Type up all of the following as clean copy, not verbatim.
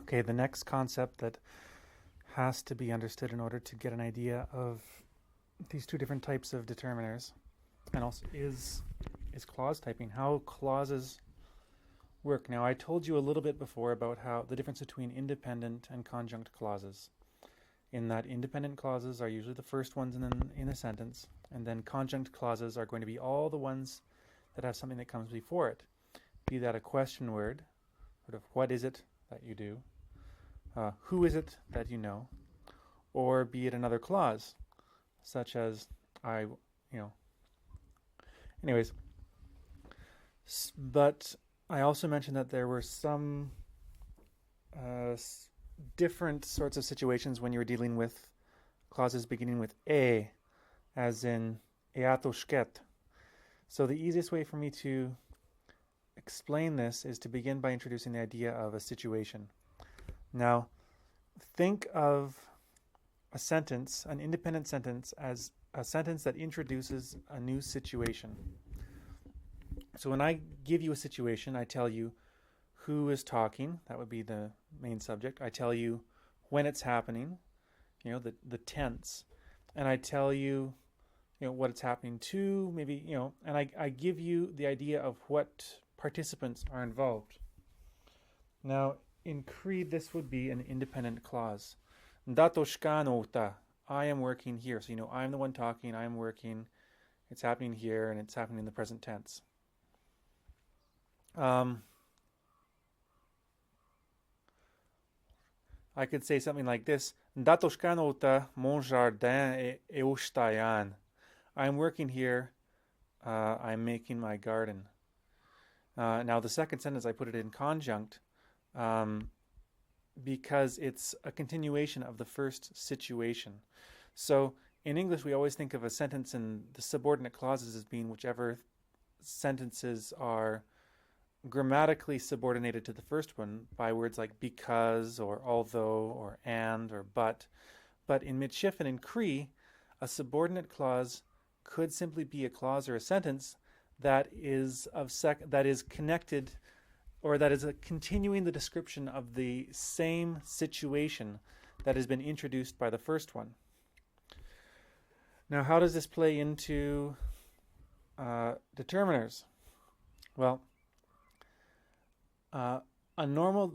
Okay, the next concept that has to be understood in order to get an idea of these two different types of determiners, and also is clause typing, how clauses work. Now, I told you a little bit before about how the difference between independent and conjunct clauses. In that independent clauses are usually the first ones in a sentence, and then conjunct clauses are going to be all the ones that have something that comes before it. Be that a question word, sort of what is it that you do, who is it that you know, or be it another clause, such as anyways. But I also mentioned that there were some different sorts of situations when you were dealing with clauses beginning with a, as in eato shket. So the easiest way for me to explain this is to begin by introducing the idea of a situation. Now, think of a sentence, an independent sentence, as a sentence that introduces a new situation. So when I give you a situation, I tell you who is talking, that would be the main subject. I tell you when it's happening, the tense, and I tell you, what it's happening to, maybe, and I give you the idea of what participants are involved. Now, in Cree, this would be an independent clause. Dato shkano uta. I am working here. So, I'm the one talking, I am working, it's happening here, and it's happening in the present tense. I could say something like this. Dato shkano uta mon jardin e ustayan. I'm working here, I'm making my garden. Now, the second sentence, I put it in conjunct because it's a continuation of the first situation. So in English, we always think of a sentence in the subordinate clauses as being whichever sentences are grammatically subordinated to the first one by words like because or although or and or but. But in Michif and in Cree, a subordinate clause could simply be a clause or a sentence that is connected, or that is continuing the description of the same situation that has been introduced by the first one. Now, how does this play into determiners? Well, the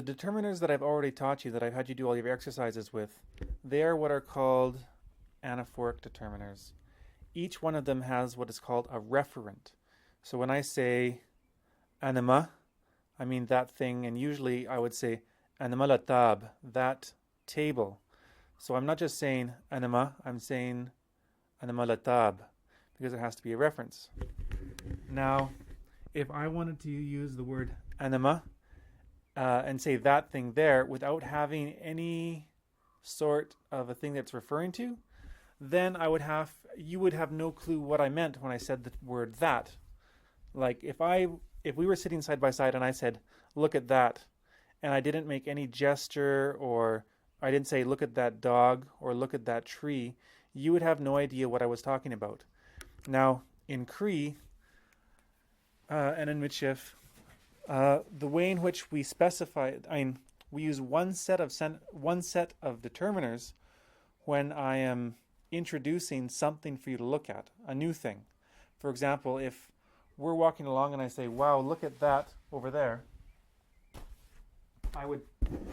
determiners that I've already taught you, that I've had you do all your exercises with, they are what are called anaphoric determiners. Each one of them has what is called a referent. So when I say anima, I mean that thing, and usually I would say anima la table, that table. So I'm not just saying anima, I'm saying anima la table, because it has to be a reference. Now, if I wanted to use the word anima and say that thing there without having any sort of a thing that's referring to, then you would have no clue what I meant when I said the word that. Like if we were sitting side by side and I said, look at that, and I didn't make any gesture, or I didn't say, look at that dog, or look at that tree, you would have no idea what I was talking about. Now, in Cree and in Michif, the way in which we specify, we use one set of determiners when I am introducing something for you to look at, a new thing. For example, if we're walking along and I say, wow, look at that over there, I would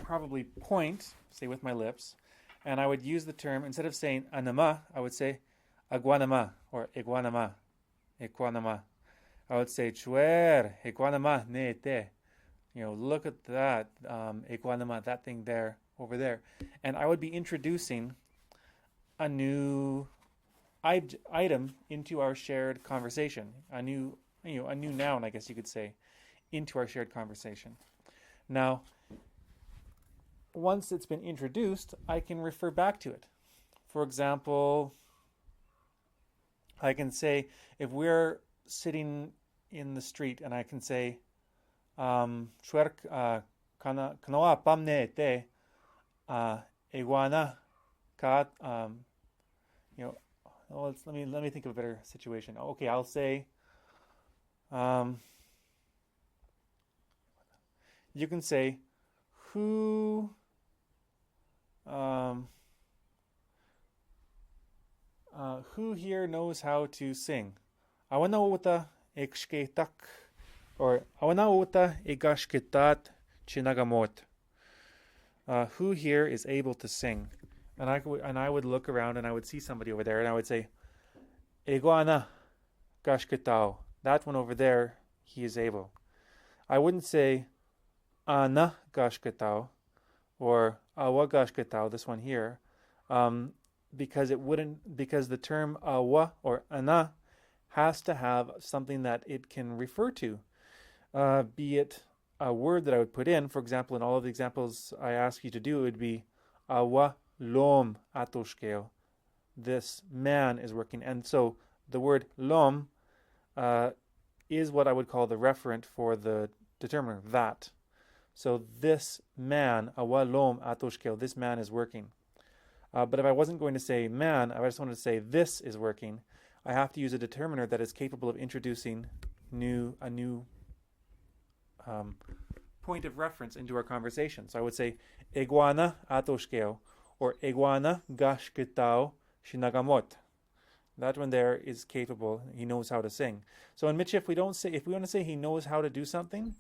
probably point, say with my lips, and I would use the term, instead of saying anama, I would say aguanama or iguanama, equanama. I would say chuer, iguanama, ne te. Look at that, iguanama, that thing there, over there. And I would be introducing a new item into our shared conversation, a new noun, I guess you could say, into our shared conversation. Now, once it's been introduced, I can refer back to it. For example, I can say, if we're sitting in the street and I can say, "Chuer kanoa pamne te iguana kat." Let me think of a better situation. Okay, I'll say, you can say, who Um, who here knows how to sing? Awanauta ikshketak or awanauta igashketat chinagamot. Who here is able to sing? And I would look around and I would see somebody over there and I would say, Iguana gashketao. That one over there, he is able. I wouldn't say Ana gashketao or Awa gashketao, this one here, because the term Awa or Ana has to have something that it can refer to, be it a word that I would put in. For example, in all of the examples I ask you to do, it would be Awa lom atoshkeo. This man is working. And so the word lom is what I would call the referent for the determiner, that. So this man, awa lom atoshkeo, this man is working. But if I wasn't going to say man, I just wanted to say this is working, I have to use a determiner that is capable of introducing a new point of reference into our conversation. So I would say iguana atoshkeo or iguana gashketao shinagamot. That one there is capable. He knows how to sing. So in Michif, if we want to say he knows how to do something,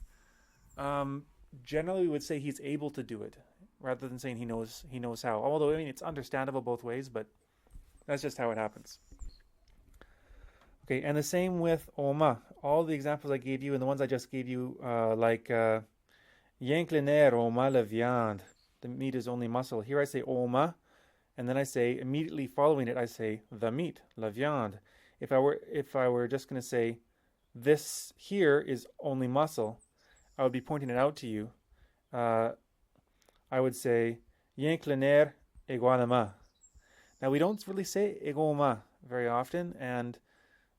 generally we would say he's able to do it, rather than saying he knows how. Although I mean it's understandable both ways, but that's just how it happens. Okay, and the same with Oma. All the examples I gave you and the ones I just gave you, like Yankliner Oma la viande. The meat is only muscle. Here I say Oma, and then I say immediately following it I say the meat, la viande. If I were just going to say this here is only muscle, I would be pointing it out to you. I would say Yankliner iguanama. Now we don't really say egoma very often, and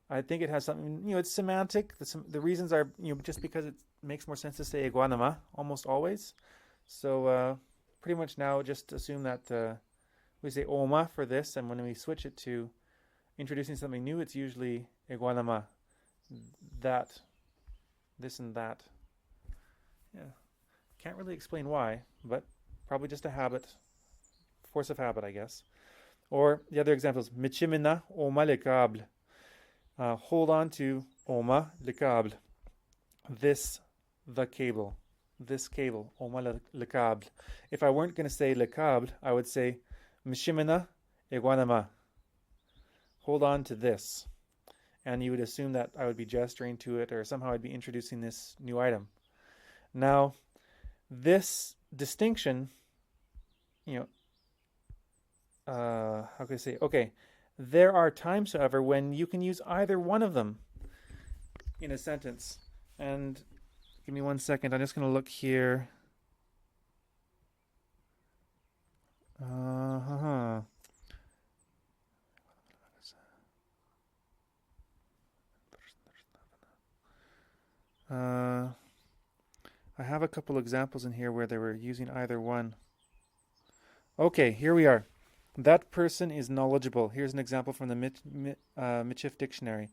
I think it has something, it's semantic. The reasons are, just because it makes more sense to say iguanama almost always. So pretty much now just assume that we say oma for this, and when we switch it to introducing something new, it's usually iguanama. That, this and that. Yeah. Can't really explain why, but probably just a habit, force of habit, I guess. Or the other examples, michimina oma le câble. Hold on to oma le câble. The cable. This cable, oma le câble. If I weren't going to say le câble, I would say mishimina iguanama. Hold on to this. And you would assume that I would be gesturing to it, or somehow I'd be introducing this new item. Now, this distinction, how can I say? Okay, there are times, however, when you can use either one of them in a sentence. And give me 1 second. I'm just going to look here. I have a couple examples in here where they were using either one. Okay, here we are. That person is knowledgeable. Here's an example from the Michif Dictionary.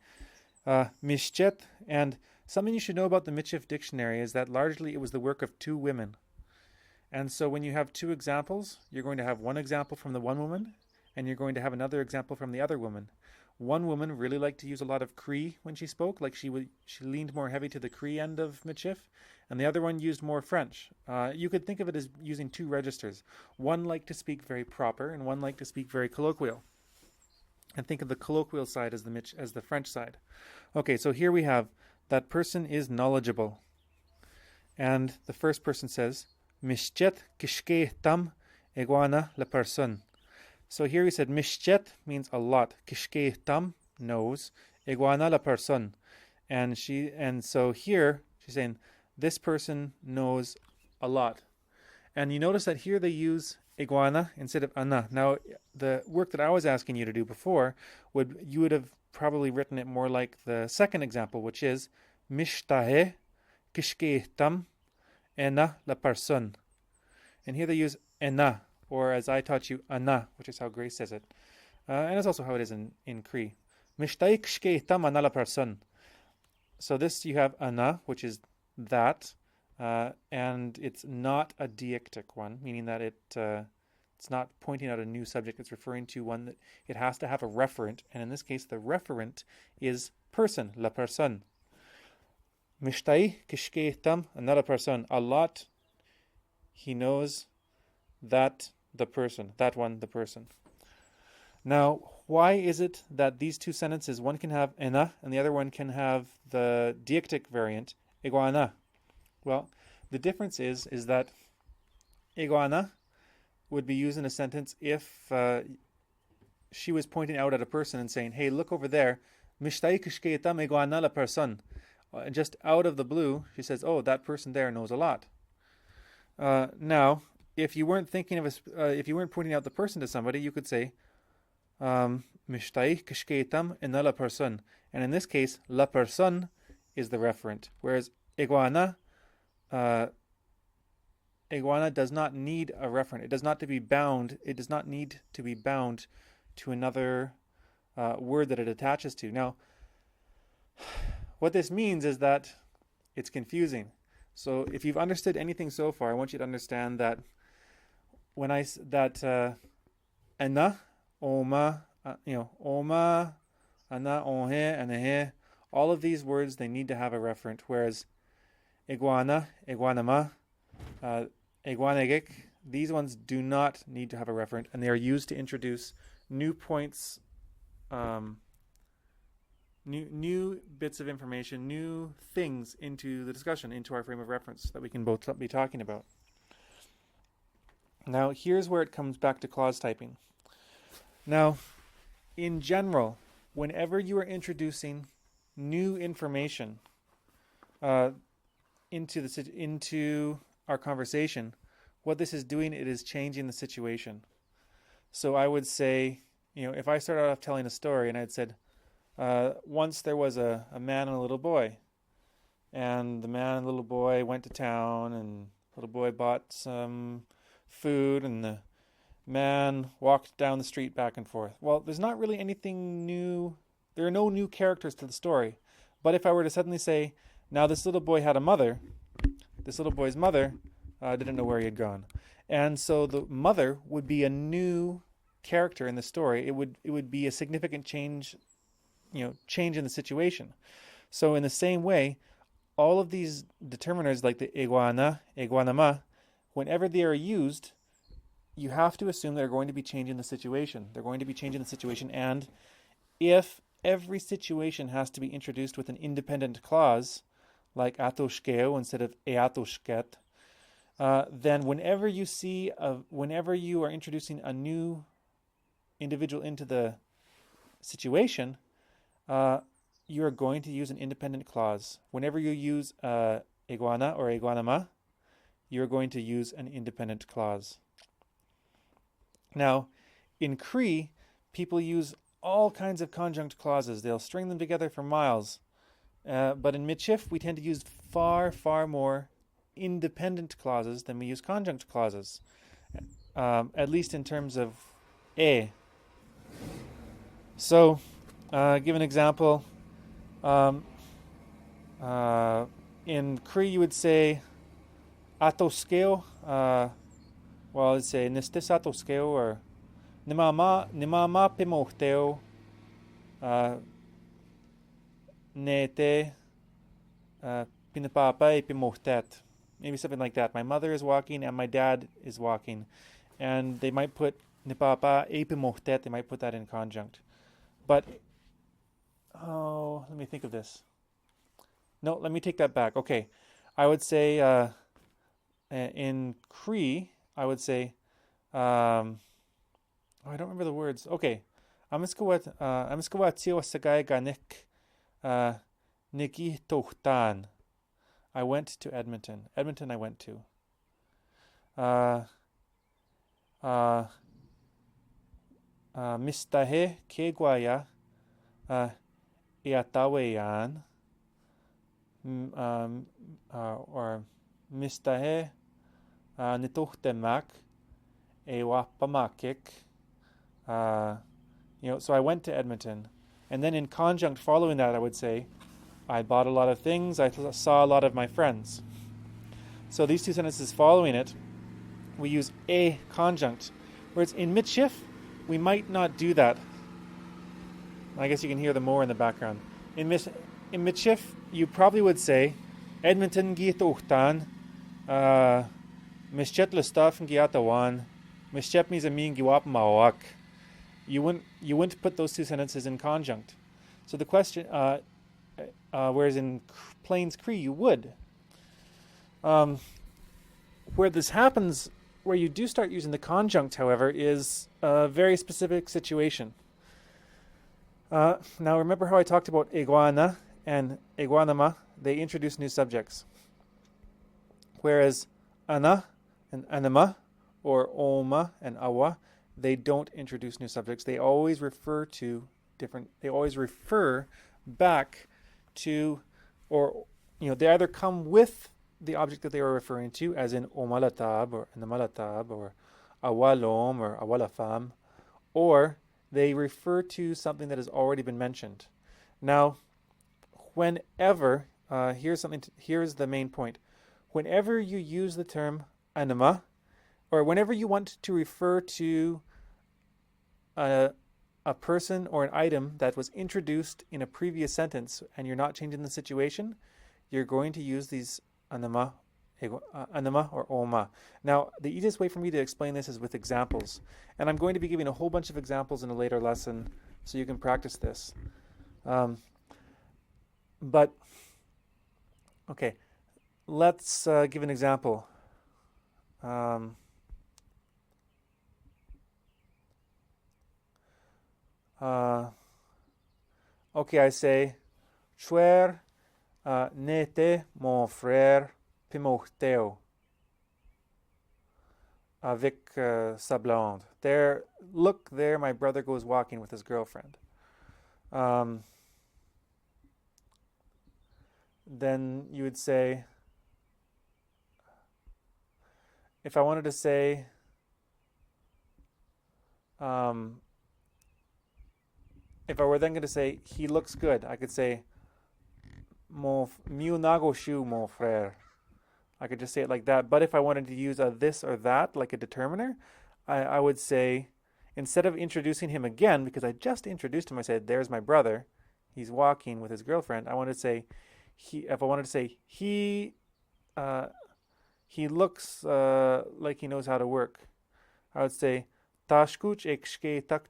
Mishchet, and something you should know about the Michif Dictionary is that largely it was the work of two women. And so when you have two examples, you're going to have one example from the one woman, and you're going to have another example from the other woman. One woman really liked to use a lot of Cree when she spoke, like she leaned more heavy to the Cree end of Michif, and the other one used more French. You could think of it as using two registers. One liked to speak very proper, and one liked to speak very colloquial. And think of the colloquial side as the French side. Okay, so here we have, that person is knowledgeable. And the first person says, Mishchet kishke tam iguana la person. So here he said mishchet means a lot. Kishke tam, knows. Iguana la person. And so here she's saying this person knows a lot. And you notice that here they use iguana instead of ana. Now the work that I was asking you to do before, you would have probably written it more like the second example, which is mishtahe kishke tam ena la person. And here they use ena, or as I taught you, ana, which is how Grace says it. And it's also how it is in Cree. Mishtahe kishke tam ana la person. So this you have ana, which is that, and it's not a deictic one, meaning that It's not pointing out a new subject. It's referring to one that it has to have a referent. And in this case, the referent is person, la personne. Mishtai kishkeitam, another person. A lot, he knows that the person, that one, the person. Now, why is it that these two sentences, one can have ena and the other one can have the deictic variant, iguana? Well, the difference is that iguana would be used in a sentence if she was pointing out at a person and saying, hey, look over there, mishtai kishkeitam iguana la person. Just out of the blue, she says, oh, that person there knows a lot. Now, if you weren't thinking of if you weren't pointing out the person to somebody, you could say, mishtai kishkeitam ina la person. And in this case, la person is the referent, whereas iguana does not need a referent. It does not need to be bound to another word that it attaches to. Now, what this means is that it's confusing. So if you've understood anything so far, I want you to understand that when ana, oma, oma, ana, onhe, anahe, all of these words, they need to have a referent, whereas iguana, iguanama, iguanegik, these ones do not need to have a referent, and they are used to introduce new points, new bits of information, new things into the discussion, into our frame of reference that we can both be talking about. Now, here's where it comes back to clause typing. Now, in general, whenever you are introducing new information into our conversation, what this is doing, it is changing the situation. So I would say, if I started off telling a story and I'd said, once there was a man and a little boy, and the man and little boy went to town, and the little boy bought some food, and the man walked down the street back and forth. Well, there's not really anything new. There are no new characters to the story. But if I were to suddenly say, now this little boy had a mother, this little boy's mother didn't know where he had gone. And so the mother would be a new character in the story. It would be a significant change in the situation. So in the same way, all of these determiners like the iguana, iguanama, whenever they are used, you have to assume they're going to be changing the situation. They're going to be changing the situation, and if every situation has to be introduced with an independent clause, like atoshkeo instead of eatoshket, then whenever you are introducing a new individual into the situation, you are going to use an independent clause. Whenever you use iguana or iguanama, you're going to use an independent clause. Now, in Cree, people use all kinds of conjunct clauses. They'll string them together for miles. But in Michif, we tend to use far, far more independent clauses than we use conjunct clauses, at least in terms of e. So, give an example. In Cree, you would say atoskeo. Well, let's say nistis atoskeo or nimama pimohteo nete pinapapa pimohtet. Maybe something like that. My mother is walking and my dad is walking, and they might put nipapa epimohtet. They might put that in conjunct. But let me think of this. No, let me take that back. Okay, I would say in Cree, I would say, I don't remember the words. Okay, amiskawat tiwa sagay ganik niki tohtan. I went to Edmonton. Edmonton I went to. Mistahe kegwaya iataweyan or mistahe nituhtemak ewapamakik. So I went to Edmonton, and then in conjunct following that, I would say, I bought a lot of things. I saw a lot of my friends. So these two sentences following it, we use a conjunct. Whereas in Mitschif, we might not do that. I guess you can hear the mower in the background. In Mitschif, you probably would say, Edmonton geht uchtan, Mischet Lustafen giatawan, Mischep mizamin giwap mawak. You wouldn't put those two sentences in conjunct. So the question, whereas in Plains Cree you would. Where this happens, where you do start using the conjunct, however, is a very specific situation. Now remember how I talked about iguana and iguanama? They introduce new subjects. Whereas ana and anima, or oma and awa, they don't introduce new subjects. They always refer back to, or they either come with the object that they were referring to, as in omalatab or anamalatab or awalom or awalafam, or they refer to something that has already been mentioned. Now, whenever, here's the main point. Whenever you use the term anima, or whenever you want to refer to a person or an item that was introduced in a previous sentence and you're not changing the situation, you're going to use these anima or oma. Now, the easiest way for me to explain this is with examples. And I'm going to be giving a whole bunch of examples in a later lesson so you can practice this. But, okay, let's give an example. Okay, I say, Chuer n'était mon frère Pimoteo avec sa blonde. There, look there, my brother goes walking with his girlfriend. Then you would say, if I wanted to say, if I were then going to say, he looks good, I could say, miu nago shu mon frère. I could just say it like that. But if I wanted to use a this or that, like a determiner, I would say, instead of introducing him again, because I just introduced him, I said, there's my brother, he's walking with his girlfriend. I wanted to say, if I wanted to say, he looks like he knows how to work, I would say, tashkuch ekshke tak,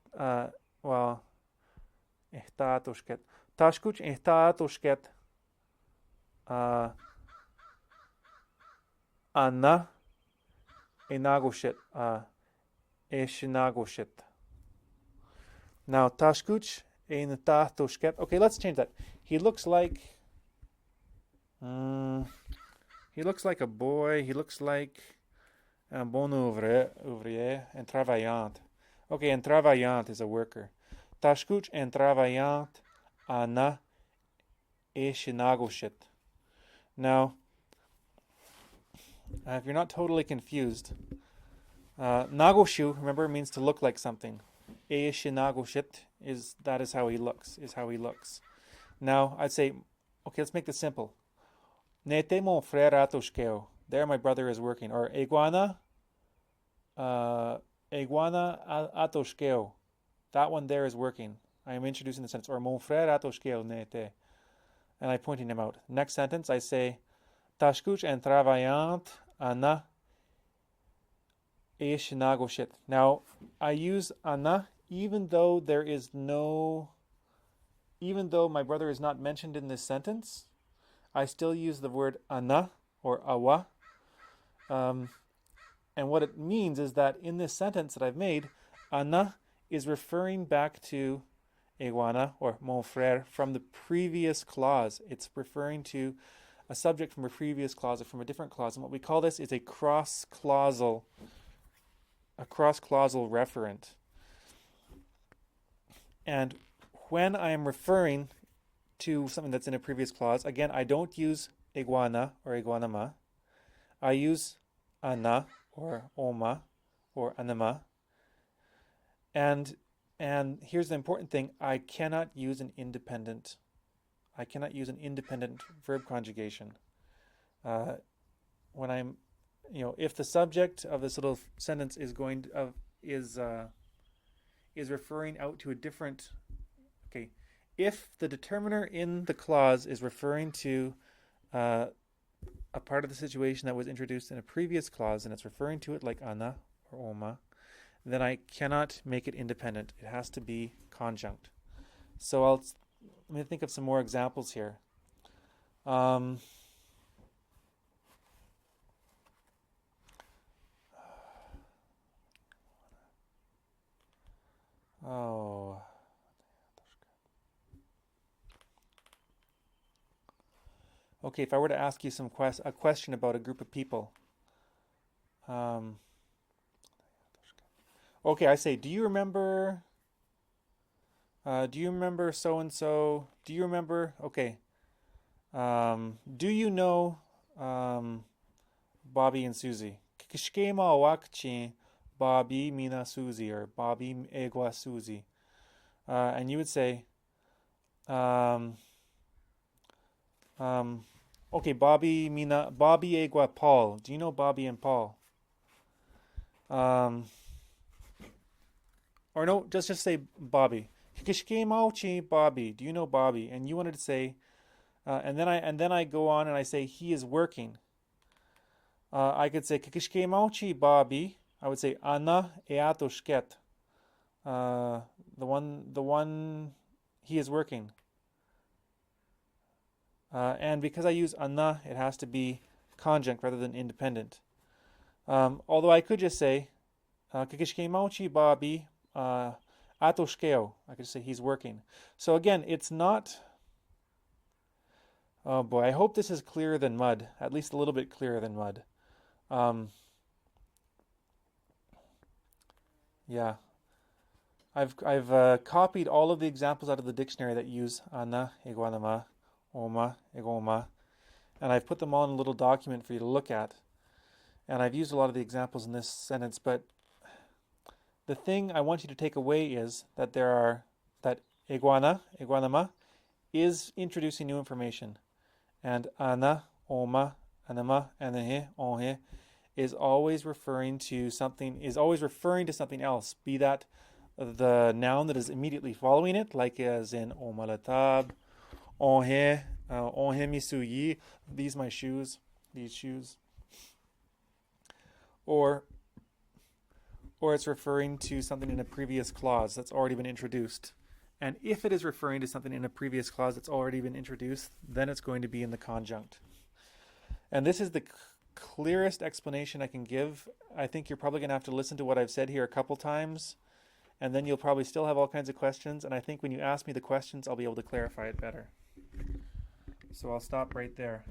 tashkuch ehtatoshket Anna Enagoshit Eshinagoshit. Now Tashkuch Enatatoshket. Okay, let's change that. He looks like a boy. He looks like un bon ouvrier and travaillant. Okay, and travaillant is a worker. Tashkuch and travaillant Anna Eshinagoshit. Now, if you're not totally confused, Nagoshu, remember, means to look like something. Eishinagoshit is how he looks. Now, I'd say, okay, let's make this simple. Nete mon frère atoshkeo. There my brother is working. Or iguana atoshkeo. That one there is working. I am introducing the sentence. Or mon frère atoshkeo nete. And I'm pointing him out. Next sentence, I say, Tashkuch and travaillant Anna Eshinagoshit. Now, I use Anna even though my brother is not mentioned in this sentence. I still use the word Anna or Awa. And what it means is that in this sentence that I've made, Anna is referring back to iguana or mon frère from the previous clause. It's referring to a subject from a previous clause or from a different clause. And what we call this is a cross-clausal referent. And when I am referring to something that's in a previous clause, again, I don't use iguana or iguanama. I use ana or oma or anima. And here's the important thing: I cannot use an independent verb conjugation. When I'm, if the subject of this little sentence is going to, is referring out to a different. Okay, if the determiner in the clause is referring to a part of the situation that was introduced in a previous clause and it's referring to it like ana or oma, then I cannot make it independent. It has to be conjunct. So let me think of some more examples here. Oh. Okay, if I were to ask you a question about a group of people. Okay, I say, do you remember so and so? Do you remember? Okay. Do you know Bobby and Susie? Kishkema wakchi Bobby mina Susie or Bobby egwa Susie. And you would say, okay, Bobby egwa Paul. Do you know Bobby and Paul? Or no, just say Bobby. Kishkemauchi Bobby. Do you know Bobby? And you wanted to say, and then I go on and I say he is working. I could say Kishkemauchi Bobby. I would say Anna eatoshket. The one he is working. And because I use Anna, it has to be conjunct rather than independent. Although I could just say Kishkemauchi Bobby atoshkeo. I could say he's working. So again, it's not. Oh boy, I hope this is clearer than mud. At least a little bit clearer than mud. Yeah, I've copied all of the examples out of the dictionary that use ana, iguanama, oma, egoma, and I've put them all in a little document for you to look at. And I've used a lot of the examples in this sentence, but the thing I want you to take away is that that iguanama, is introducing new information, and ana, oma, anama, anahe, onhe is always referring to something else, be that the noun that is immediately following it, like as in omalatab, onhe misuyi, these shoes, or it's referring to something in a previous clause that's already been introduced. And if it is referring to something in a previous clause that's already been introduced, then it's going to be in the conjunct. And this is the clearest explanation I can give. I think you're probably going to have to listen to what I've said here a couple times, and then you'll probably still have all kinds of questions, and I think when you ask me the questions, I'll be able to clarify it better. So I'll stop right there.